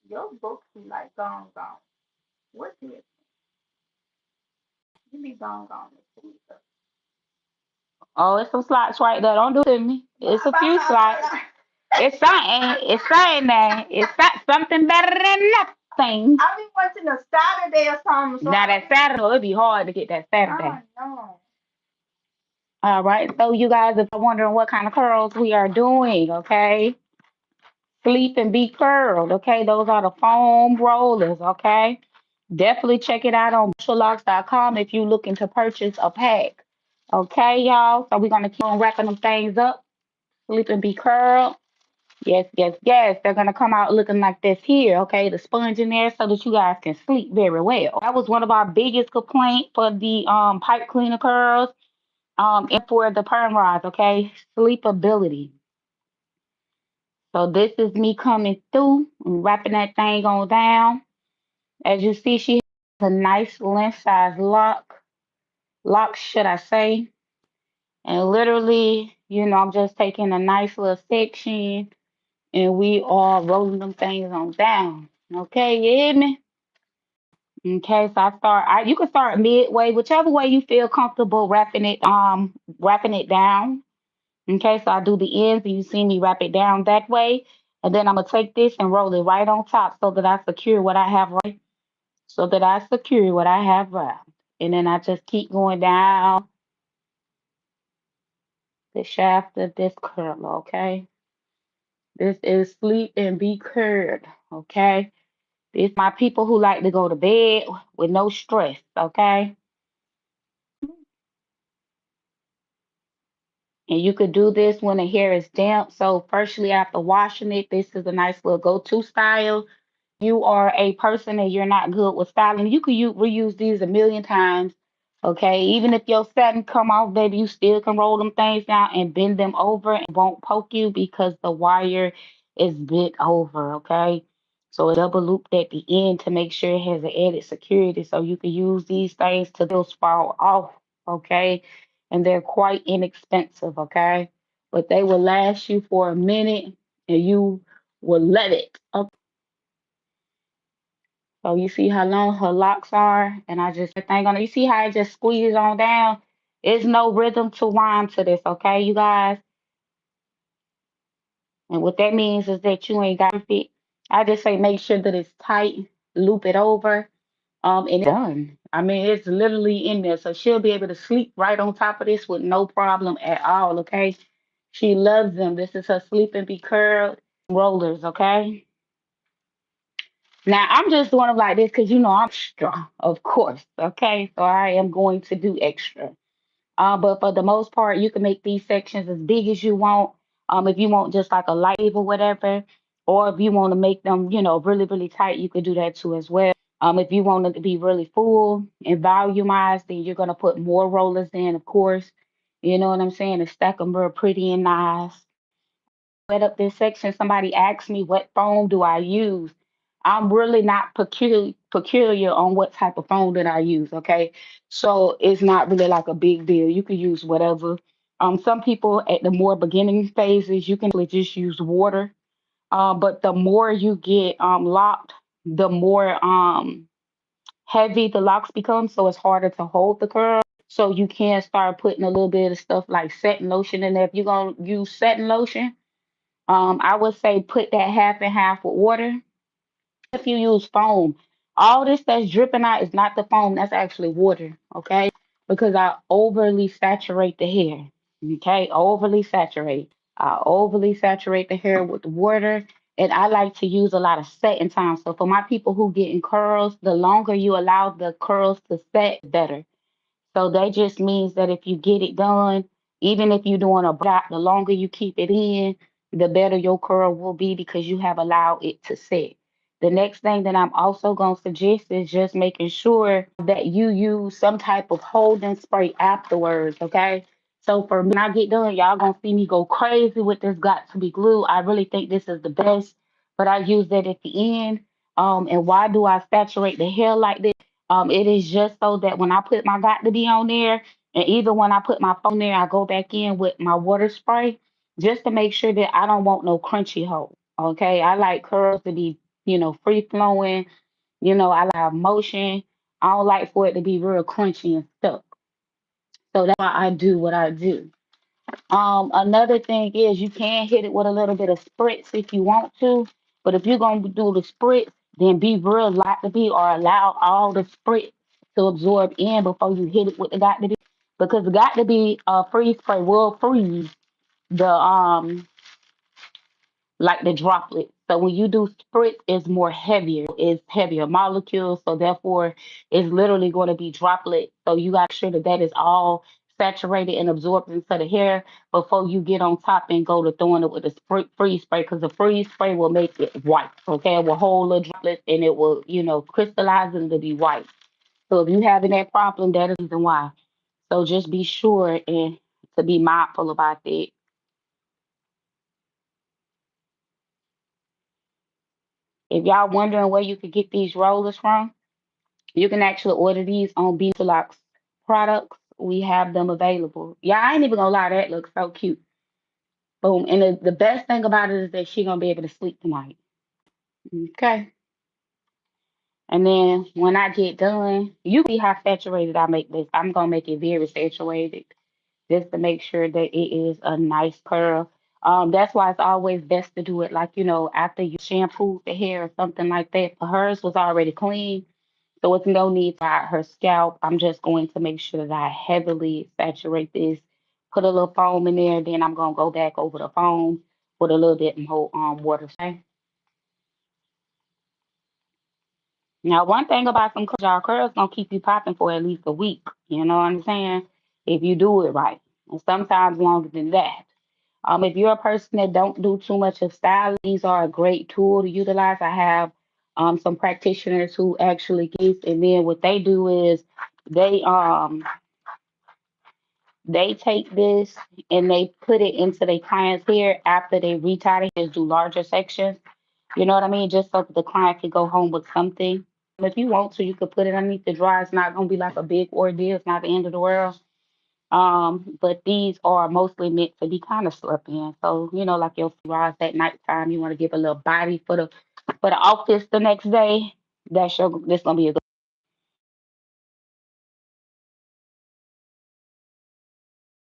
your books be like gone. What's it? You be gone this week. Oh, it's some slots right there. Don't do it to me. It's a few slots. Bye. It's something. It's something there. It's something better than nothing. I be watching a Saturday or something. So Now that Saturday, it'd be hard to get that Saturday. I know. All right. So you guys, if you're wondering what kind of curls we are doing, okay? Sleep and be curled, okay? Those are the foam rollers, okay? Definitely check it out on sisterlocks.com if you're looking to purchase a pack. Okay, y'all. So we're gonna keep on wrapping them things up. Sleep and be curled. Yes, yes, yes. They're gonna come out looking like this here, okay? The sponge in there so that you guys can sleep very well. That was one of our biggest complaints for the pipe cleaner curls, and for the perm rods, okay? Sleepability. So this is me coming through and wrapping that thing on down. As you see, she has a nice length size lock, should I say. And literally, I'm just taking a nice little section and we are rolling them things on down. Okay, you hear me? Okay, so you can start midway, whichever way you feel comfortable wrapping it down. Okay, so I do the ends and you see me wrap it down that way. And then I'm gonna take this and roll it right on top so that I secure what I have wrapped. And then I just keep going down the shaft of this curl, okay? This is sleep and be curled, okay? This my people who like to go to bed with no stress, okay? And you could do this when the hair is damp. So firstly, after washing it, this is a nice little go-to style. You are a person and you're not good with styling, you could reuse these a million times. Okay, even if your satin come off, baby, you still can roll them things down and bend them over and won't poke you because the wire is bent over. Okay, so it's double looped at the end to make sure it has an added security, so you can use these things till those fall off. Okay, and they're quite inexpensive. Okay, but they will last you for a minute and you will let it. So you see how long her locks are, and I just thing on it. You see how it just squeezes on down? There's no rhythm to wind to this, okay, you guys? And what that means is that you ain't got it. I just say make sure that it's tight, loop it over, and it's done. I mean, it's literally in there, so she'll be able to sleep right on top of this with no problem at all, okay? She loves them. This is her sleep and be curled rollers, okay? Now I'm just doing them like this because I'm extra, of course. Okay, so I am going to do extra. But for the most part, you can make these sections as big as you want. If you want just like a light or whatever, or if you want to make them, really, really tight, you could do that too as well. If you want it to be really full and volumized, then you're gonna put more rollers in, of course. You know what I'm saying? And stack them real pretty and nice. Set up this section, somebody asked me what phone do I use. I'm really not peculiar on what type of phone that I use, okay? So it's not really like a big deal. You can use whatever. Some people at the more beginning phases, you can just use water. But the more you get locked, the more heavy the locks become, so it's harder to hold the curl. So you can start putting a little bit of stuff like setting lotion in there. If you're gonna use setting lotion, I would say put that half and half with water. If you use foam, all this that's dripping out is not the foam, that's actually water, okay? Because I overly saturate the hair, okay? Overly saturate. I overly saturate the hair with water, and I like to use a lot of setting time. So for my people who get in curls, the longer you allow the curls to set, better. So that just means that if you get it done, even if you're doing a block, the longer you keep it in, the better your curl will be because you have allowed it to set. The next thing that I'm also going to suggest is just making sure that you use some type of holding spray afterwards, okay? So for me, when I get done, y'all going to see me go crazy with this got to be glue. I really think this is the best, but I use that at the end. And why do I saturate the hair like this? It is just so that when I put my got to be on there, and even when I put my phone there, I go back in with my water spray just to make sure that I don't want no crunchy hole. Okay, I like curls to be, free flowing. I like motion. I don't like for it to be real crunchy and stuck. So that's why I do what I do. Another thing is you can hit it with a little bit of spritz if you want to, but if you're gonna do the spritz, then be real light to be or allow all the spritz to absorb in before you hit it with the got to be, because the got to be freeze spray will freeze the like the droplet. So when you do spritz, it's more heavier. It's heavier molecules, so therefore it's literally going to be droplet. So you got to make sure that that is all saturated and absorbed into the hair before you get on top and go to throwing it with the freeze spray, because the freeze spray will make it white. Okay, it will hold the droplets and it will, crystallize and it'll be white. So if you having that problem, that is the reason why. So just be sure and to be mindful about that. If y'all wondering where you could get these rollers from, you can actually order these on Sisterlocks products. We have them available. Yeah, I ain't even gonna lie, that looks so cute. Boom. And the best thing about it is that she gonna be able to sleep tonight. Okay. And then when I get done, you see how saturated I make this. I'm gonna make it very saturated just to make sure that it is a nice curl. That's why it's always best to do it like, after you shampoo the hair or something like that. For hers was already clean. So it's no need for her scalp. I'm just going to make sure that I heavily saturate this, put a little foam in there, then I'm gonna go back over the foam with a little bit more water. Okay? Now, one thing about some curls, y'all, curls gonna keep you popping for at least a week. You know what I'm saying? If you do it right, and sometimes longer than that. If you're a person that don't do too much of styling, these are a great tool to utilize. I have some practitioners who actually use, and then what they do is they um they take this and they put it into their client's hair after they retie it, just do larger sections. You know what I mean? Just so that the client can go home with something. If you want to, you could put it underneath the dry. It's not gonna be like a big ordeal. It's not the end of the world. But these are mostly meant to be kind of slept in. So, like your rise at nighttime, you want to give a little body for the office the next day. This gonna be a good